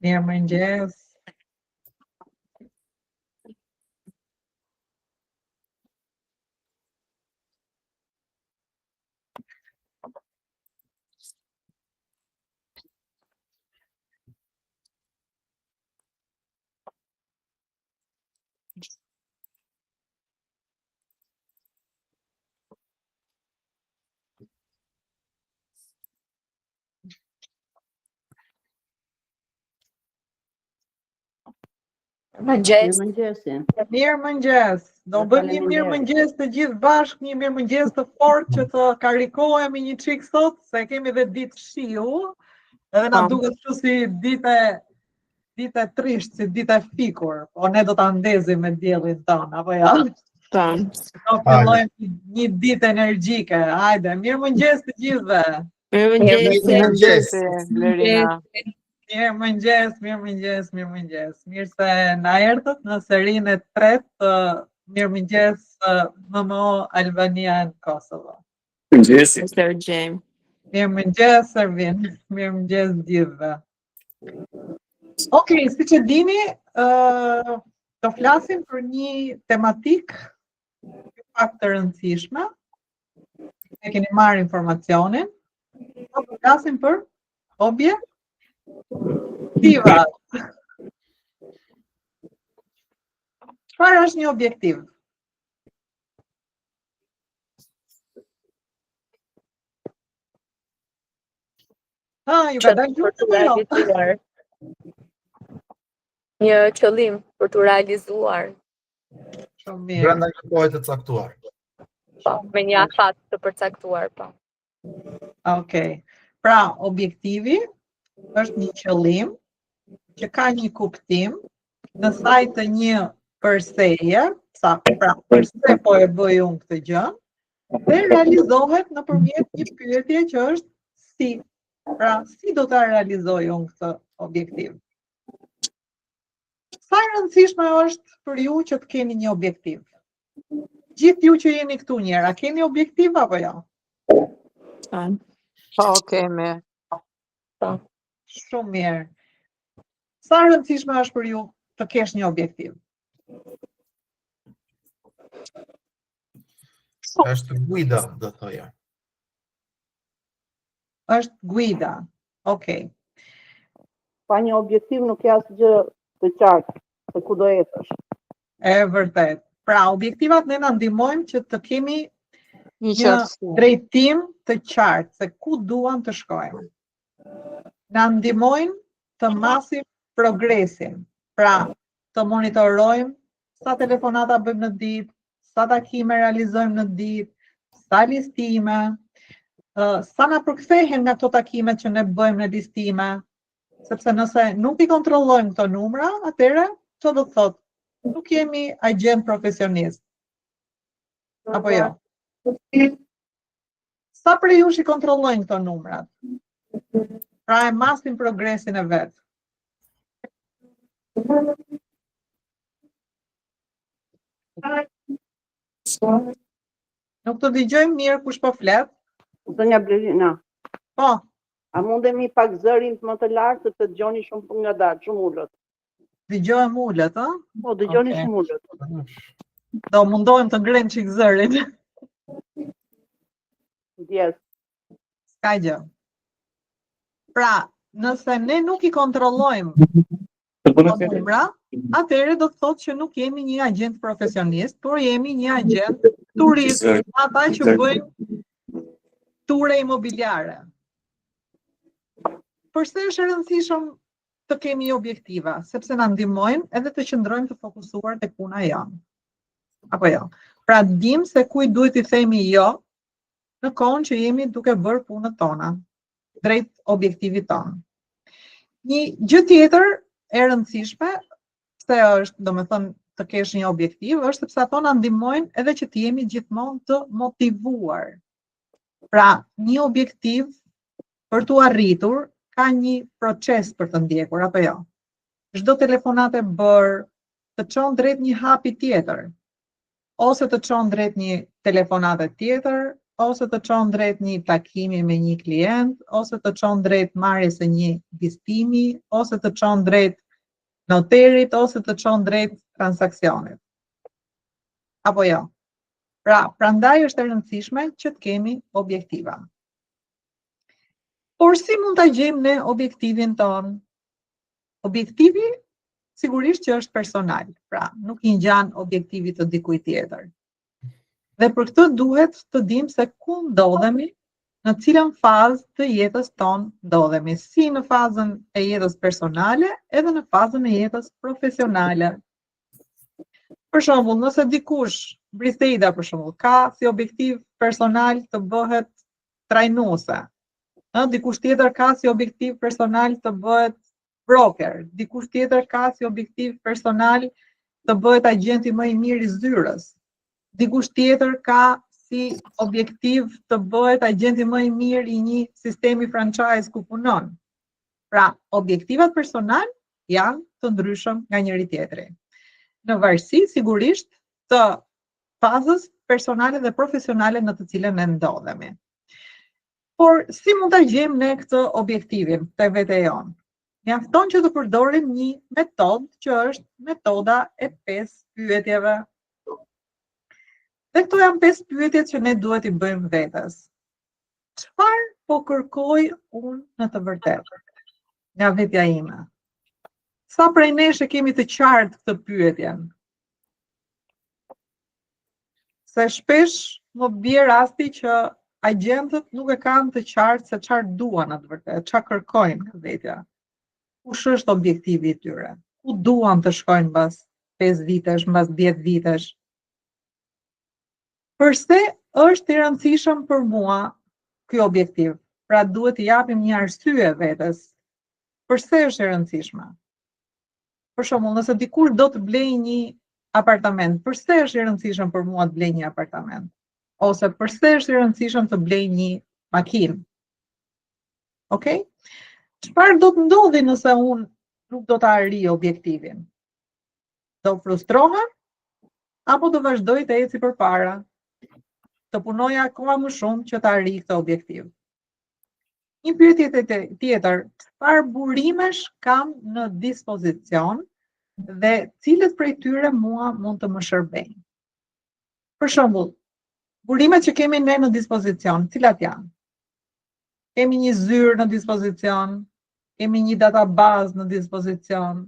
Mirëmëngjes. Mirëmëngjes. Do bëjmë një mirëmëngjes të gjithë bashkë, një mirëmëngjes të fortë që të karikohemi një çik sot, se kemi dhe ditë shiu, edhe na duket kështu si ditë trisht, si ditë fikur, po ne do ta ndezim me diellin ton, apo jo? Do fillojmë një ditë energjike. Hajde, mirëmëngjes të gjithëve. Mirëmëngjes, Blerina. Mirëmëngjes. Mirë se na erdhët në serinë e tretë të Mirëmëngjes MMO Albania në Kosovo. Mirëmëngjes Ervin. Mirëmëngjes gjithëve. Okej, siç e dini, do flasim për një tematik pak të rëndësishme. Ne keni marrë informacionin. Do flasim për objektiva. Çfarë është një objektiv? Ju ka dalë gjurë të realizuar. Një qëllim për të realizuar. Shumë mirë. Brenda një kohe të caktuar. Po, me një afat të përcaktuar, po. Okej. Pra, objektivi është një qëllim që ka një kuptim në saj të një përseje, pra përse po e bëj unë këtë gjë, dhe realizohet nëpërmjet një pyetje që është si. Pra, si do ta realizoj unë këtë objektiv? Sa e rëndësishme është për ju që të keni një objektiv? Gjithë ju që jeni këtu njëra, keni objektiv apo jo? Po, kemi. Shumë mirë. Sa e rëndësishme është për ju të kesh një objektiv? Është guida, do thoja. Është guida. Okej. Pa një objektiv nuk ka asgjë të qartë se ku do ecësh. E vërtet. Pra, objektivat ne na ndihmojnë që të kemi një drejtim të qartë se ku duam të shkojmë. Na ndihmojnë të masim progresin. Pra, të monitorojmë sa telefonata bëjmë në ditë, sa takime realizojmë në ditë, sa listime, sa na përkthehen nga këto takimet që ne bëjmë në listime, sepse nëse nuk i kontrollojmë këto numra, atëherë çfarë do të thotë? Nuk jemi agent profesionist. Apo jo? Sa për ju i kontrollojnë këto numrat? Pra e masin progresin e vet. Nuk të dëgjojmë mirë kush po flet. Zonja Blerina. Po. A mundemi pak zërin më të lartë të dëgjoni shumë nga dalë, shumë ullët. Dëgjohem ullët, a? Po, dëgjoni shumë ullët. Do mundohem të ngrenë çik zërin. Yes. Ska gjë. Pra, nëse ne nuk i kontrollojmë numra, atëherë do të thotë që nuk jemi një agent profesionist, por jemi një agent turist, ata që bëjnë ture imobiliare. Përse është e rëndësishëm të kemi objektiva, sepse na ndihmojnë edhe të qëndrojmë të fokusuar tek puna jonë. Apo jo. Pra dim se kujt duhet i themi jo në kohën që jemi duke bërë punët tona drejt objektivit tonë. Një gjë tjetër e rëndësishme, se është, domethënë, të kesh një objektiv, është sepse ato na ndihmojnë edhe që të jemi gjithmonë të motivuar. Pra, një objektiv për tu arritur ka një proces për të ndjekur, apo jo? Çdo telefonat e bërë të çon drejt një hapi tjetër, ose të çon drejt një telefonate tjetër, ose të çon drejt një takimi me një klient, ose të çon drejt marrjes së një vizitimi, ose të çon drejt noterit, ose të çon drejt transaksionit. Apo jo? Pra, prandaj është e rëndësishme që të kemi objektiva. Por si mund ta gjejmë ne objektivin ton? Objektivi sigurisht që është personal, pra nuk i ngjan objektivit të dikujt tjetër. Dhe për këtë duhet të dimë se ku ndodhemi, në cilën fazë të jetës tonë ndodhemi, si në fazën e jetës personale, edhe në fazën e jetës profesionale. Për shembull, nëse dikush, Briseida për shembull, ka si objektiv personal të bëhet trajnuese, dikush tjetër ka si objektiv personal të bëhet broker, dikush tjetër ka si objektiv personal të bëhet agenti më i mirë i zyrës, dikush tjetër ka si objektiv të bëhet agenti më i mirë i një sistemi franchise ku punon. Pra, objektivat personal janë të ndryshëm nga njëri tjetri. Në varësi, sigurisht, të fazës personale dhe profesionale në të cilën ne ndodhemi. Por, si mund ta gjejmë ne këtë objektivin te vete jonë? Mjafton që të përdorim një metodë që është metoda e 5 pyetjeve. Dhe këto janë 5 pyetjet që ne duhet i bëjmë vetes. Çfarë po kërkoj unë në të vërtetë nga vetja ime? Sa prej nesh e kemi të qartë këtë pyetjen? Se shpesh më bie rasti që agjentët nuk e kanë të qartë se çfarë duan në të vërtetë, çfarë kërkojnë nga vetja. Kush është objektivi i tyre? Ku duan të shkojnë mbas 5 vitesh, mbas 10 vitesh? Përse është i rëndësishëm për mua ky objektiv? Pra duhet të japim një arsye vetes. Përse është e rëndësishme? Për shembull, nëse dikush do të blejë një apartament, përse është i rëndësishëm për mua të blej një apartament? Ose përse është i rëndësishëm të blej një makinë? Okej? Çfarë do të ndodhi nëse unë nuk do të arrij objektivin? Do frustrohem apo do vazhdoj të eci përpara? Të punoj akoma më shumë që të arrij këtë objektiv. Një pyetje tjetër, çfarë burimesh kam në dispozicion dhe cilët prej tyre mua mund të më shërbejnë? Për shembull, burimet që kemi ne në dispozicion, cilat janë? Kemi një zyrë në dispozicion, kemi një databazë në dispozicion,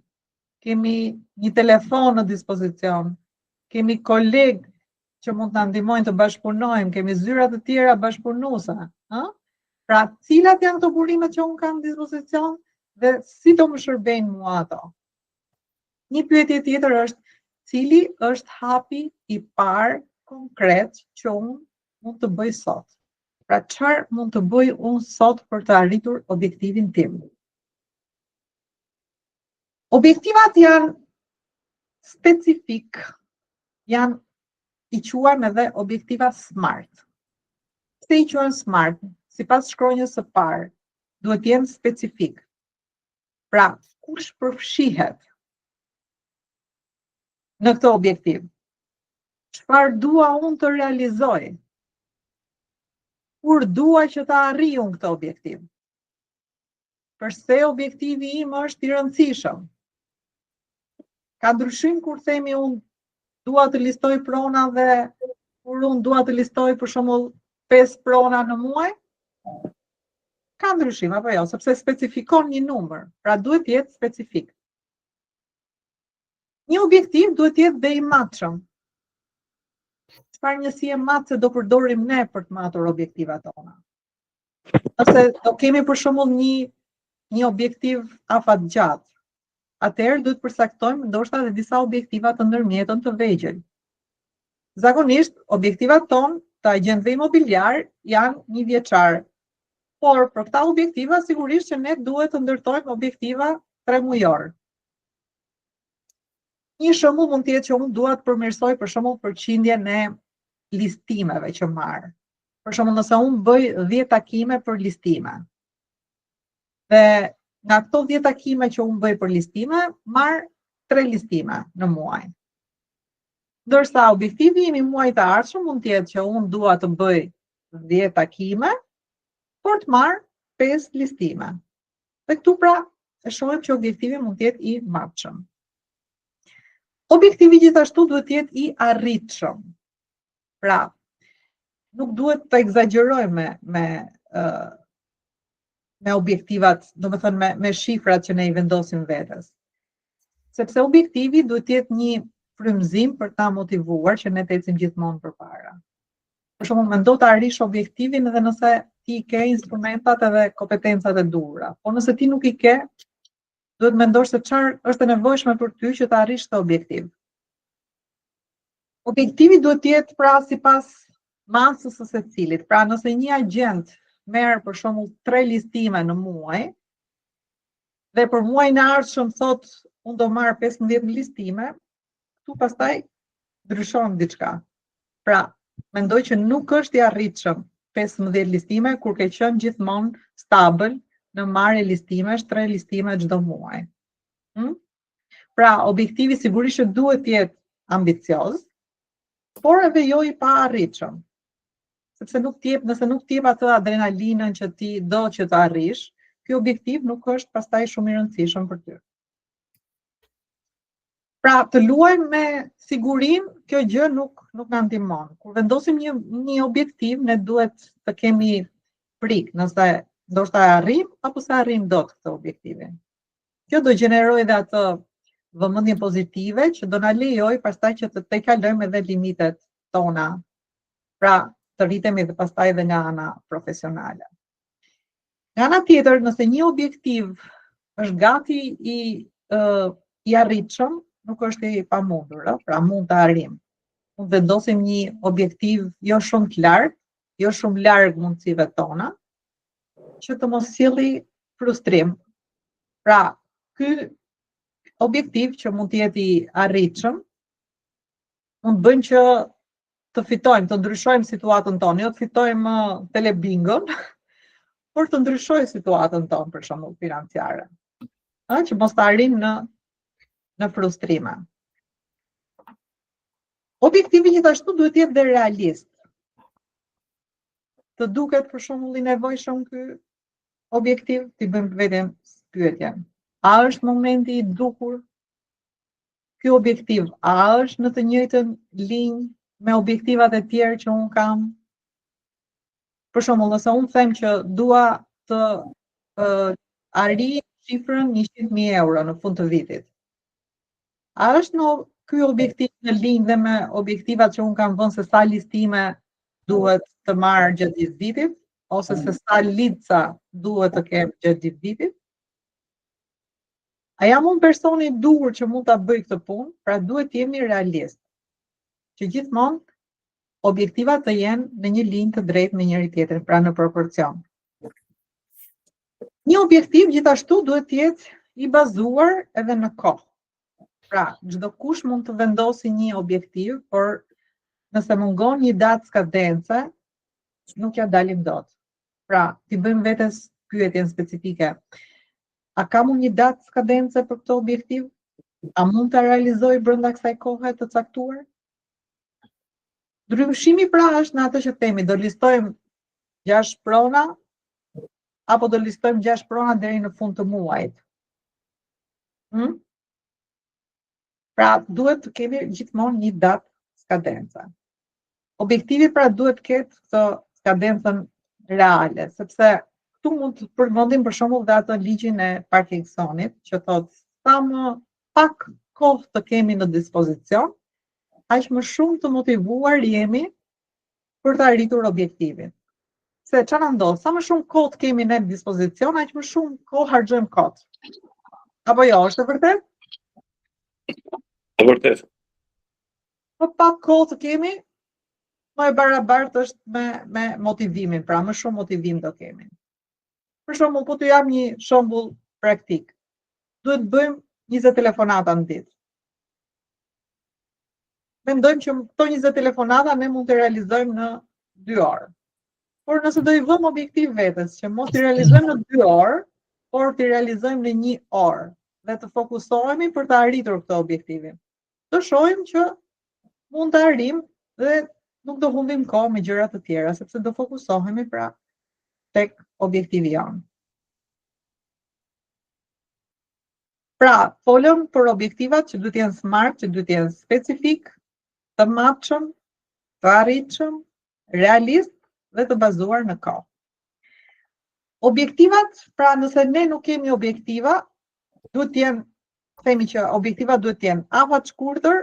kemi një telefon në dispozicion, kemi kolegë që mund të na ndihmojnë të bashkëpunojmë, kemi zyra të tjera bashkëpunuese, Pra, cilat janë këto burimet që unë kam në dispozicion dhe si do më shërbejnë mua ato? Një pyetje tjetër është, cili është hapi i parë konkret që unë mund të bëj sot? Pra, çfarë mund të bëj unë sot për të arritur objektivin tim? Objektivat janë specifik, janë i quajmë edhe objektiva SMART. Se i quajmë SMART? Sipas shkronjës së parë, duhet të jenë specifik. Pra, kush përfshihet në këtë objektiv? Çfarë dua unë të realizoj? Kur dua që të arrij unë këtë objektiv? Përse objektivi im është i rëndësishëm? Ka ndryshim kur themi unë dua të listoj prona dhe kur unë dua të listoj për shembull 5 prona në muaj? Ka ndryshim apo jo, sepse specifikon një numër, pra duhet të jetë specifik. Një objektiv duhet të jetë dhe i matshëm. Çfarë njësie matse do përdorim ne për të matur objektivat tona? Nëse do kemi për shembull një objektiv afatgjatë, atëherë duhet përcaktojmë ndoshta edhe disa objektiva të ndërmjetën të vegjël. Zakonisht, objektivat tonë të agjentëve imobiliar janë 1 vjeçar. Por për këta objektiva sigurisht që ne duhet të ndërtojmë objektiva 3 mujor. Një shembull mund të jetë që unë dua të përmirësoj për shembull përqindjen e listimeve që marr. Për shembull, nëse unë bëj 10 takime për listime. Dhe nga këto 10 takime që unë bëj për listime, marr 3 listime në muaj. Ndërsa objektivi im i muajit të ardhshëm mund të jetë që unë dua të bëj 10 takime, por të marrë 5 listime. Dhe këtu pra e shohim që objektivi mund të jetë i matshëm. Objektivi gjithashtu duhet të jetë i arritshëm. Pra, nuk duhet të egzagjerojmë me objektivat, domethënë me shifrat që ne i vendosim vetes. Sepse objektivi duhet të jetë një frymëzim për ta motivuar që ne të ecim gjithmonë përpara. Për shembull, mendo të arrish objektivin edhe nëse ti ke instrumentat edhe kompetencat e duhura. Po nëse ti nuk i ke, duhet mendosh se çfarë është e nevojshme për ty që të arrish këtë objektiv. Objektivi duhet të jetë pra sipas masës së secilit. Pra nëse një agent merr për shembull 3 listime në muaj dhe për muajin e ardhshëm thotë unë do marr 15 listime, këtu pastaj ndryshon diçka. Pra, mendoj që nuk është i arritshëm 15 listime kur ke qenë gjithmonë stabil në marrje listimesh, 3 listime çdo muaj. Pra, objektivi sigurisht që duhet të jetë ambicioz, por edhe jo i pa arritshëm. Sepse nëse nuk t'jep atë adrenalinën që ti do që të arrish, ky objektiv nuk është pastaj shumë i rëndësishëm për ty. Pra, të luajmë me sigurinë, kjo gjë nuk na ndihmon. Kur vendosim një objektiv, ne duhet të kemi frikë nëse ndoshta e arrim apo se arrim dot këtë objektivin. Kjo do gjenerojë edhe atë vëmendje pozitive që do na lejojë pastaj që të kalojmë edhe limitet tona. Pra, të rritemi dhe pastaj edhe nga ana profesionale. Nga ana tjetër, nëse një objektiv është gati i arritshëm, nuk është i pamundur, pra mund të arrim. Mund vendosim një objektiv jo shumë të lartë, jo shumë larg mundësive tona, që të mos sjelli frustrim. Pra, ky objektiv që mund të jetë i arritshëm, mund bëjmë që të fitojmë, të ndryshojmë situatën tonë, jo të fitojmë telebingon, por të ndryshojmë situatën tonë, për shembull financiare. Që mos të arrim në frustrime. Objektivi gjithashtu duhet të jetë dhe realist. Të duket për shembull i nevojshëm ky objektiv, ti bëjmë vetëm pyetje. A është momenti i duhur ky objektiv? A është në të njëjtën linjë me objektivat e tjerë që unë kam? Për shembull, nëse unë them që dua të arrij shifrën 100.000 euro në fund të vitit, a është ky objektiv në linjë dhe me objektivat që unë kam vënë se sa listime duhet të marr gjatë gjithë vitit, ose se sa lica duhet të kem gjatë gjithë vitit? A jam unë personi i duhur që mund ta bëj këtë punë? Pra duhet të jemi realist. Që gjithmonë objektivat të jenë në një linjë të drejtë me njëri tjetrin, pra në proporcion. Një objektiv gjithashtu duhet të jetë i bazuar edhe në kohë. Pra, çdo kush mund të vendosë një objektiv, por nëse mungon një datë skadence, nuk ja dalim dot. Pra, ti bëjmë vetes pyetjen specifike. A kam unë një datë skadence për këtë objektiv? A mund të realizoj brenda kësaj kohe të caktuar? Ndryshimi pra është në atë që themi, do listojmë 6 prona, apo do listojmë 6 prona deri në fund të muajit. Pra, duhet të kemi gjithmonë një datë skadence. Objektivi pra duhet të ketë këtë skadencën reale, sepse këtu mund të përmendim për shembull dhe atë ligjin e Parkinsonit, që thotë sa më pak kohë të kemi në dispozicion, aq më shumë të motivuar jemi për të arritur objektivin. Se çfarë ndodh? Sa më shumë kohë të kemi në dispozicion, aq më shumë kohë harxojmë kot. Apo jo, është e vërtetë? E vërtet. Po pak kohë të kemi, më e barabartë është me motivimin, pra më shumë motivim do kemi. Për shembull, po të jap një shembull praktik. Duhet bëjmë 20 telefonata në ditë. Mendojmë që këto 20 telefonata ne mund të realizojmë në 2 orë. Por nëse do i vëmë objektiv vetes që mos i realizojmë në 2 orë, por të realizojmë në 1 orë dhe të fokusohemi për të arritur këtë objektivin, të shohim që mund të arrim dhe nuk do humbim kohë me gjëra të tjera, sepse do fokusohemi pra tek objektivi janë. Pra, folëm për objektivat që duhet jenë smart, që duhet jenë specifik, të matshëm, të arritshëm, realist dhe të bazuar në kohë. Objektivat, pra nëse ne nuk kemi objektiva, duhet të jenë, themi që objektivat duhet të jenë afat shkurtër,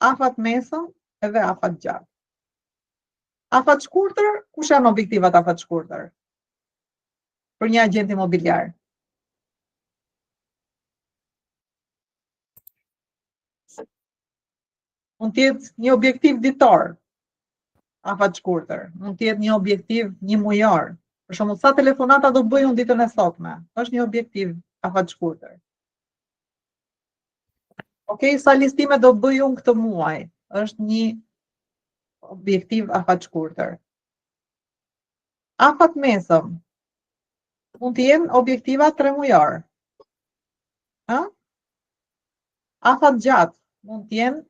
afat mesëm edhe afat gjatë. Afat shkurtër, kush janë objektivat afat shkurtër? Për një agent imobiliar. Mund të jetë një objektiv ditor, afat shkurtër. Mund të jetë një objektiv një mujor. Për shembull, sa telefonata do bëj unë ditën e sotme? Është një objektiv afat shkurtër. Okej, sa listime do bëj unë këtë muaj? Është një objektiv afat shkurtër. Afat mesëm mund të jenë objektiva 3 mujor. Afat gjatë mund të jenë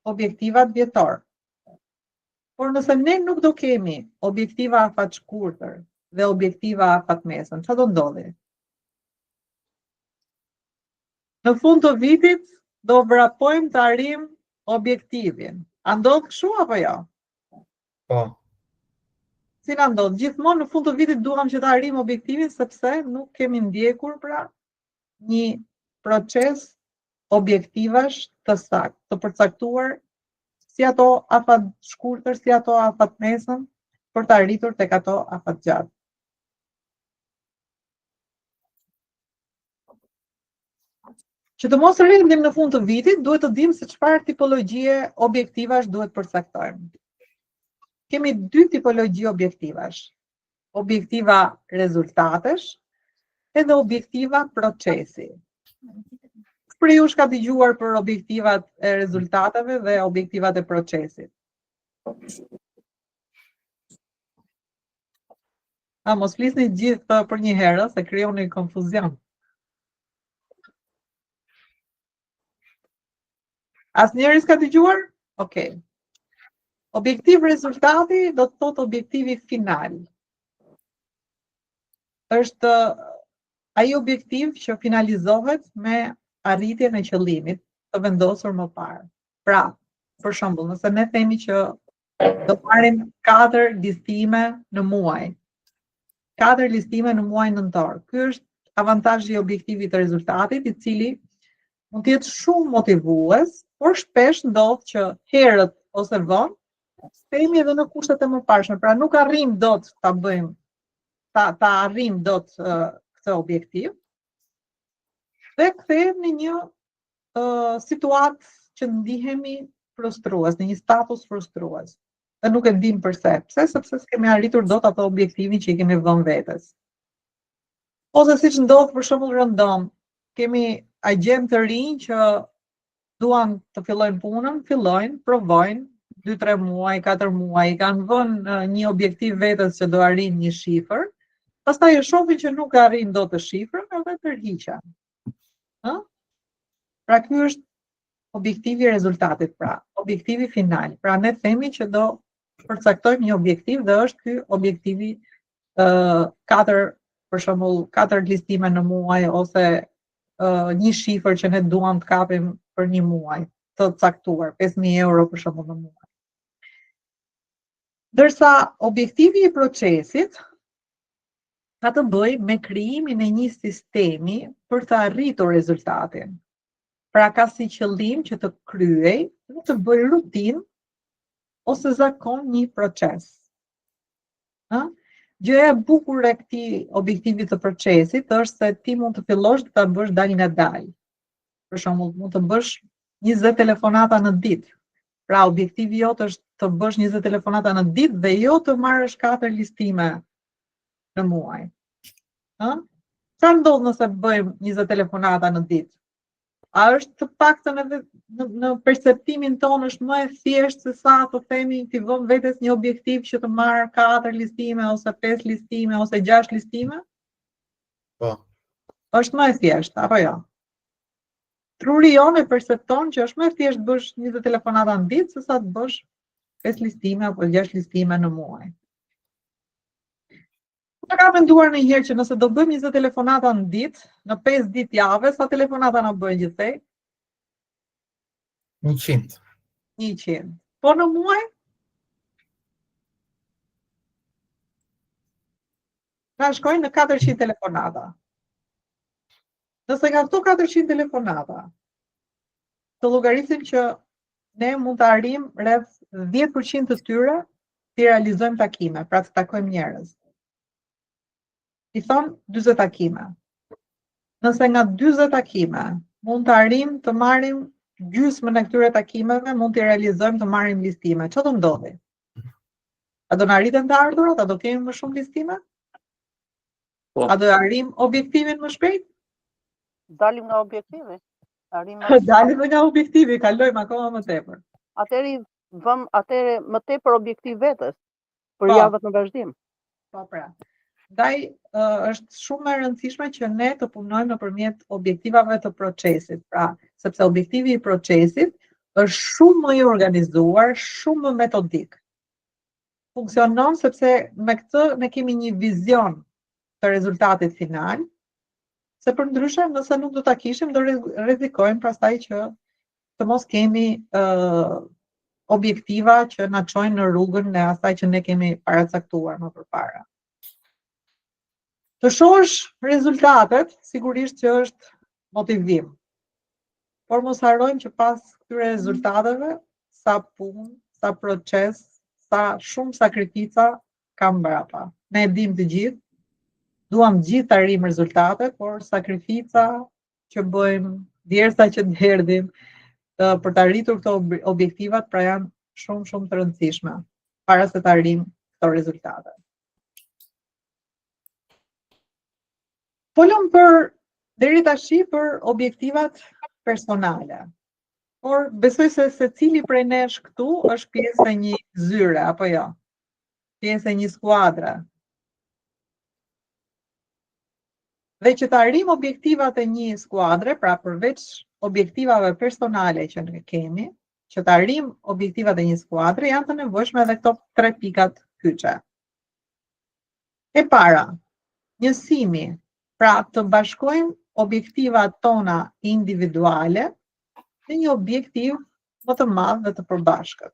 objektivat vjetor. Por nëse ne nuk do kemi objektiva afat shkurtër dhe objektiva afat mesëm, çfarë do ndodhi? Në fund të vitit do vrapojmë të arrijmë objektivin. A ndodh kështu apo jo? Po. Si na ndodh? Gjithmonë në fund të vitit duam që të arrijmë objektivin sepse nuk kemi ndjekur pra një proces objektivash të saktë, të përcaktuar, si ato afat shkurtër, si ato afat mesëm, për të arritur tek ato afat gjatë. Që të mos rritim në fund të vitit, duhet të dimë se çfarë tipologjie objektivash duhet përcaktojmë. Kemi 2 tipologji objektivash. Objektiva rezultatesh edhe objektiva procesi. Për ju ka dëgjuar për objektivat e rezultateve dhe objektivat e procesit. Mos flisni gjithë për një herë, se krijoni konfuzion. Asnjëri s'ka dëgjuar? Okej. Objektiv rezultati do të thotë objektivi final. Është ai objektiv që finalizohet me arritjen e qëllimit të vendosur më parë. Pra, për shembull, nëse ne themi që do marrim 4 listime në muaj. 4 listime në muaj nëntor. Ky është avantazhi i objektivit të rezultatit, i cili mund të jetë shumë motivues, por shpesh ndodh që herët ose vonë themi edhe në kushtet e mëparshme. Pra nuk arrim dot ta bëjmë, ta arrim dot këtë objektiv. Dhe kthehemi në një situatë që ndihemi frustrues, në një status frustrues. Dhe nuk e dim përse. Pse? Sepse s'kemi arritur dot ato objektivin që i kemi vënë vetes. Ose siç ndodh për shembull rëndom, kemi agent të rinj që duan të fillojnë punën, provojnë 2-3 muaj, 4 muaj, i kanë vënë një objektiv vetes që do arrin një shifër, pastaj e shohin që nuk arrin dot të shifrën edhe tërhiqen. Pra ky është objektivi i rezultatit, pra objektivi final. Pra ne themi që do përcaktojmë një objektiv dhe është ky objektivi 4, për shembull 4 listime në muaj ose një shifër që ne duam të kapim për një muaj të caktuar, 5.000 euro për shembull në muaj. Ndërsa objektivi i procesit ka të bëjë me krijimin e një sistemi për të arritur rezultatin. Pra ka si qëllim që të kryej, të bëjë rutinë ose zakon një proces. Gjëja e bukur e këtij objektivi të procesit është se ti mund të fillosh të ta bësh dal nga dal. Për shembull, mund të bësh 20 telefonata në ditë. Pra objektivi jot është të bësh 20 telefonata në ditë dhe jo të marrësh 4 listime në muaj. Çfarë ndodh nëse bëjmë 20 telefonata në ditë? A është të paktën edhe në perceptimin tonë është më e thjeshtë se sa të themi ti vëm vetes një objektiv që të marr 4 listime ose 5 listime ose 6 listime? Po. Është më e thjeshtë apo jo? Truri jonë e percepton që është më e thjeshtë bësh 20 telefonata në ditë se sa të bësh 5 listime apo 6 listime në muaj. Unë kam menduar ndonjëherë që nëse do bëjmë 20 telefonata në ditë, në 5 ditë jave, sa telefonata na bëjnë gjithsej? 100. 100. Po në muaj? Na shkojnë në 400 telefonata. Nëse nga këto 400 telefonata, të llogarisim që ne mund të arrijmë rreth 10% të tyre të realizojmë takime, pra të takojmë njerëz. I thon 40 takime. Nëse nga 40 takime mund të arrijmë të marrim gjysmën e këtyre takimeve, mund të realizojmë të marrim listime. Çfarë do ndodhi? A do na arriten të ardhurat, a do kemi më shumë listime? Po. A do arrijmë objektivin më shpejt? Dalim nga objektivi. Arrim Dalim nga objektivi, kalojmë akoma më tepër. atëre më tepër objektiv vetes për Po. javët në vazhdim. Po pra. Ndaj është shumë e rëndësishme që ne të punojmë nëpërmjet objektivave të procesit. Pra, sepse objektivi i procesit është shumë më i organizuar, shumë më metodik. Funksionon sepse me këtë ne kemi një vizion të rezultatit final, se për ndryshe nëse nuk do ta kishim do rrezikojmë pastaj që të mos kemi objektiva që na çojnë në rrugën e asaj që ne kemi paracaktuar më përpara. Të shohësh rezultatet, sigurisht që është motivim. Por mos harrojmë që pas këtyre rezultateve, sa punë, sa proces, sa shumë sakrifica kam mbrapa. Ne e dim të gjithë, duam gjithë të arrijmë rezultate, por sakrifica që bëjmë, djersa që derdhim për të arritur këto objektivat, pra janë shumë të rëndësishme para se të arrijmë këto rezultate. Folëm deri tashi për objektivat personale. Por besoj se secili prej nesh këtu është pjesë e një zyre, apo jo? Pjesë e një skuadre. Dhe që të arrijmë objektivat e një skuadre, pra përveç objektivave personale që ne kemi, që të arrijmë objektivat e një skuadre, janë të nevojshme edhe këto 3 pikat kyçe. E para, njësimi, pra të bashkojmë objektivat tona individuale në një objektiv më të madh dhe të përbashkët.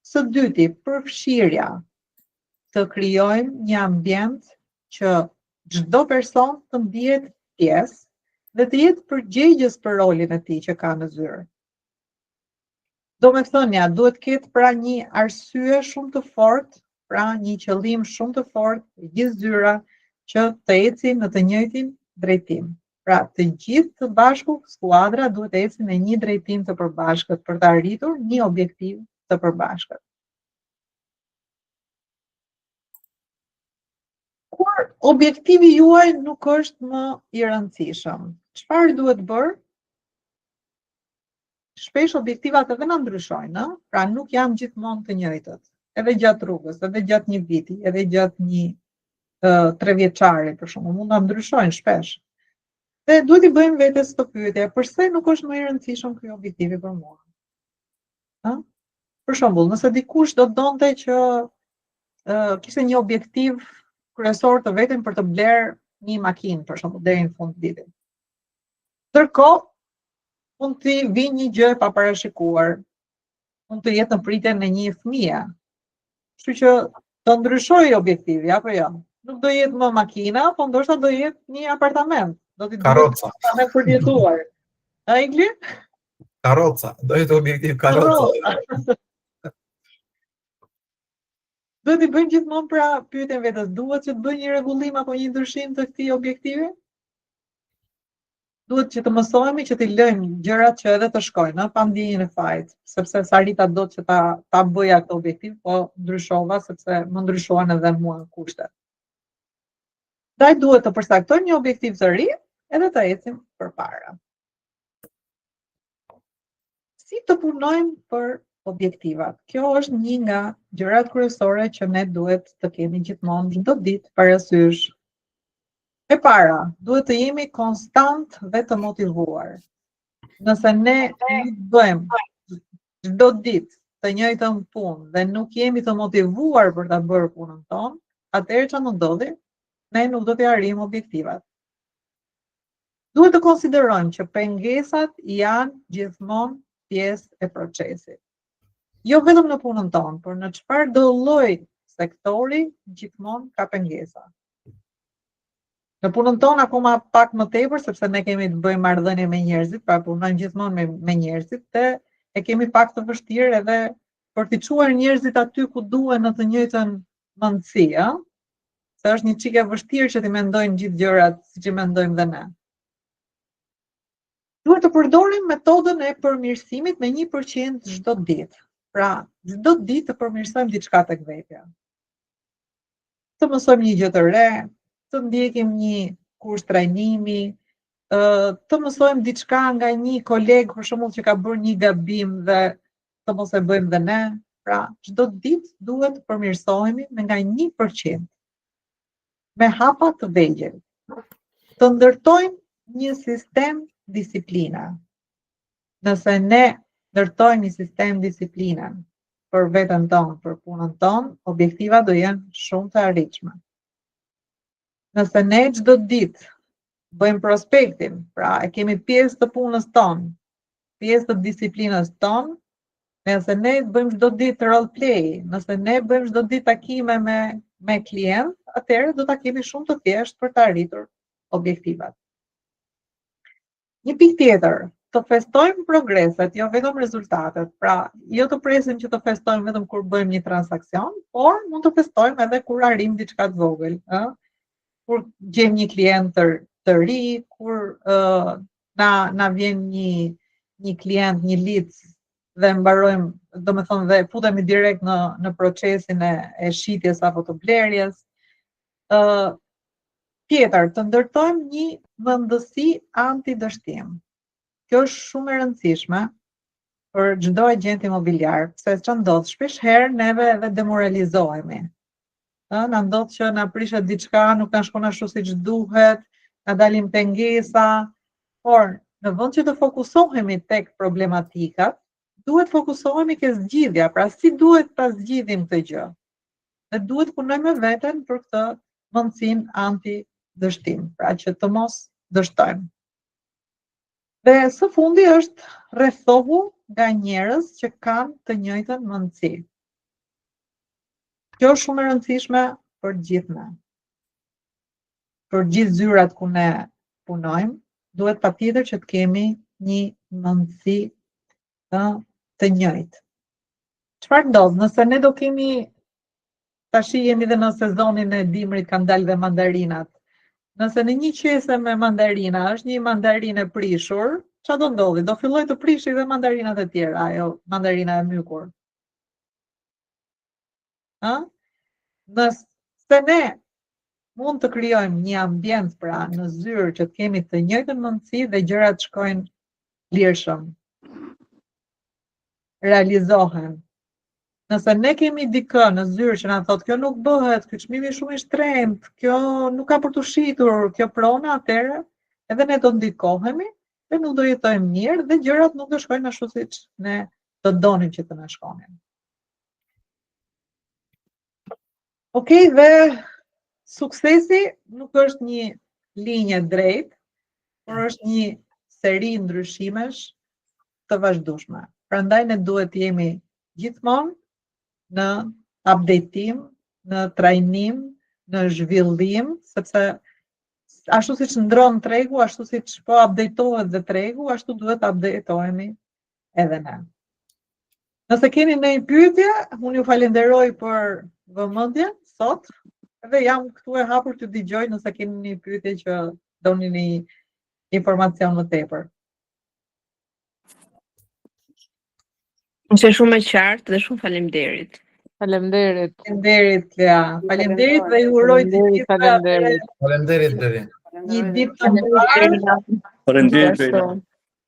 Së dyti, përfshirja, të krijojmë një ambient që çdo person të ndihet pjesë dhe të jetë përgjegjës për rolin e tij që ka në zyrë. Domethënia duhet ketë pra një arsye shumë të fortë, pra një qëllim shumë të fortë gjithë zyra që të ecin në të njëjtin drejtim. Pra të gjithë të bashku, skuadra duhet të ecin në një drejtim të përbashkët për të arritur një objektiv të përbashkët. Kur objektivi juaj nuk është më i rëndësishëm, çfarë duhet bërë? Shpesh objektivat edhe na ndryshojnë, pra nuk janë gjithmonë të njëjtët. Edhe gjatë rrugës, edhe gjatë një viti, edhe gjatë një 3 vjeçari, për shembull, mund ta ndryshojnë shpesh. Dhe duhet I bëjmë vetes këtë pyetje, pse nuk është më I rëndësishëm ky objektivi për mua? Për shembull, nëse dikush do donte që kishte një objektiv kryesor të vetëm për të bler një makinë, për shembull, deri në fund të vitit. Ndërkohë, mund të vinë një gjë e paparashikuar, mund të jetë në pritjen e një fëmie. Kështu që do ndryshojë objektivi, apo jo? Nuk do jetë më makina, po ndoshta do jetë një apartament. Do t'i Karroca. Me për jetuar. A Igli? Karroca, do jetë objektiv karroca. Do t'i bëjmë gjithmonë pra pyetjen vetes, duhet që të bëj një rregullim apo një ndryshim të këtij objektivi? Duhet që të mësohemi që t'i lëjmë gjërat që edhe të shkojnë, pa ndjenjën e fajit, sepse Sarita do që ta bëja këtë objektiv, po ndryshova sepse më ndryshuan edhe mua kushtet. Ndaj duhet të përcaktojmë një objektiv të ri edhe të ecim përpara. Si të punojmë për objektivat? Kjo është një nga gjërat kryesore që ne duhet të kemi gjithmonë çdo ditë parasysh. E para, duhet të jemi konstant dhe të motivuar. Nëse ne nuk bëjmë çdo ditë të njëjtën punë dhe nuk jemi të motivuar për ta bërë punën tonë, atëherë çfarë do ndodhi? Ne nuk do të arrijmë objektivat. Duhet të konsiderojmë që pengesat janë gjithmonë pjesë e procesit. Jo vetëm në punën tonë, por në çfarëdo lloj sektori gjithmonë ka pengesa. Në punën tonë akoma pak më tepër, sepse ne kemi të bëjmë marrëdhënie me njerëzit, pra punojmë gjithmonë me njerëzit dhe e kemi pak të vështirë edhe për t'i çuar njerëzit aty ku duhen në të njëjtën mendësi, ëh? Se është një çike vështirë që ti mendojnë gjithë gjërat siç i mendojmë dhe ne. Duhet të përdorim metodën e përmirësimit me 1% çdo ditë. Pra, çdo ditë të përmirësojmë diçka tek vetja. Të mësojmë një gjë të re, të ndjekim një kurs trajnimi, të mësojmë diçka nga një koleg, për shembull, që ka bërë një gabim dhe të mos e bëjmë dhe ne. Pra, çdo ditë duhet të përmirësohemi me nga 1%. Me hapa të vegjël. Të ndërtojmë një sistem disiplina. Nëse ne ndërtojmë një sistem disiplina për veten tonë, për punën tonë, objektivat do jenë shumë të arritshme. Nëse ne çdo ditë bëjmë prospektin, pra e kemi pjesë të punës tonë, pjesë të disiplinës tonë, nëse ne bëjmë çdo ditë role play, nëse ne bëjmë çdo ditë takime me klient, atëherë do ta kemi shumë të thjeshtë për të arritur objektivat. Një pikë tjetër, të festojmë progreset, jo vetëm rezultatet. Pra, jo të presim që të festojmë vetëm kur bëjmë një transakcion, por mund të festojmë edhe kur arrijmë diçka të vogël, ëh? Kur gjejmë një klient të ri, kur na vjen një klient, një lead dhe mbarojmë, domethënë dhe futemi direkt në procesin e shitjes apo të blerjes. Tjetër, të ndërtojmë një mendësi antidështim. Kjo është shumë e rëndësishme për çdo agent imobiliar, se çfarë ndodh? Shpesh herë neve edhe demoralizohemi. Na ndodh që na prishet diçka, nuk na shkon ashtu siç duhet, na dalin pengesa, por në vend që të fokusohemi tek problematikat, duhet fokusohemi ke zgjidhja, pra si duhet ta zgjidhim këtë gjë. Ne duhet punojmë me veten për këtë mendësinë antidështim, pra që të mos dështojmë. Dhe së fundi është rrethohu nga njerëz që kanë të njëjtën mendësi. Kjo është shumë e rëndësishme për gjithë ne. Për gjithë zyrat ku ne punojmë, duhet patjetër që të kemi një mendësi të njëjtë. Çfarë ndodh? Nëse ne do kemi, tash jemi dhe në sezonin e dimrit, kanë dalë dhe mandarinat. Nëse në një qese me mandarina është një mandarinë e prishur, çfarë do ndodhi? Do filloj të prishi dhe mandarinat e tjera, ajo mandarina e mykur. Nëse ne mund të krijojmë një ambient pra në zyrë që të kemi të njëjtën mendësi dhe gjërat shkojnë lirshëm, realizohen. Nëse ne kemi dikë në zyrë që na thotë kjo nuk bëhet, ky çmimi shumë i shtrenjtë, kjo nuk ka për të shitur, kjo prona, atëherë edhe ne do ndikohemi dhe nuk do jetojmë mirë dhe gjërat nuk do shkojnë ashtu siç ne do donim që të na shkonin. Okej, dhe suksesi nuk është një linjë drejt, por është një seri ndryshimesh të vazhdueshme. Prandaj ne duhet të jemi gjithmonë në updatim, në trajnim, në zhvillim, sepse ashtu siç ndron tregu, ashtu siç po updatohet dhe tregu, ashtu duhet updatohemi edhe ne. Nëse keni ndonjë pyetje, unë ju falenderoj për vëmendjen sot dhe jam këtu e hapur të dëgjoj nëse keni një pyetje që doni një informacion më tepër. Ishte shumë e qartë dhe shumë faleminderit. Faleminderit. Faleminderit, Lea. Faleminderit dhe ju uroj të gjithë Faleminderit Beri. një ditë të mbarë. Faleminderit Beri.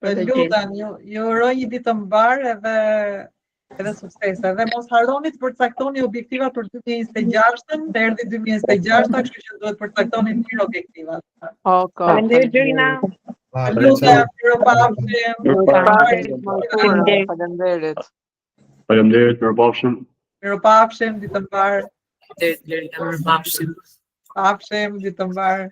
Të lutem, ju uroj një ditë të mbarë edhe suksese. Dhe mos harroni të përcaktoni objektivat për 2026-ën, dhe erdhi 2026-a, kështu që duhet përcaktoni mirë objektivat. Faleminderit Berina. Lutem, mirupafshim. Faleminderit. Faleminderit, mirupafshim. Mirupafshim, ditë të mbar. Mirupafshim. Pafshim, ditë të mbar.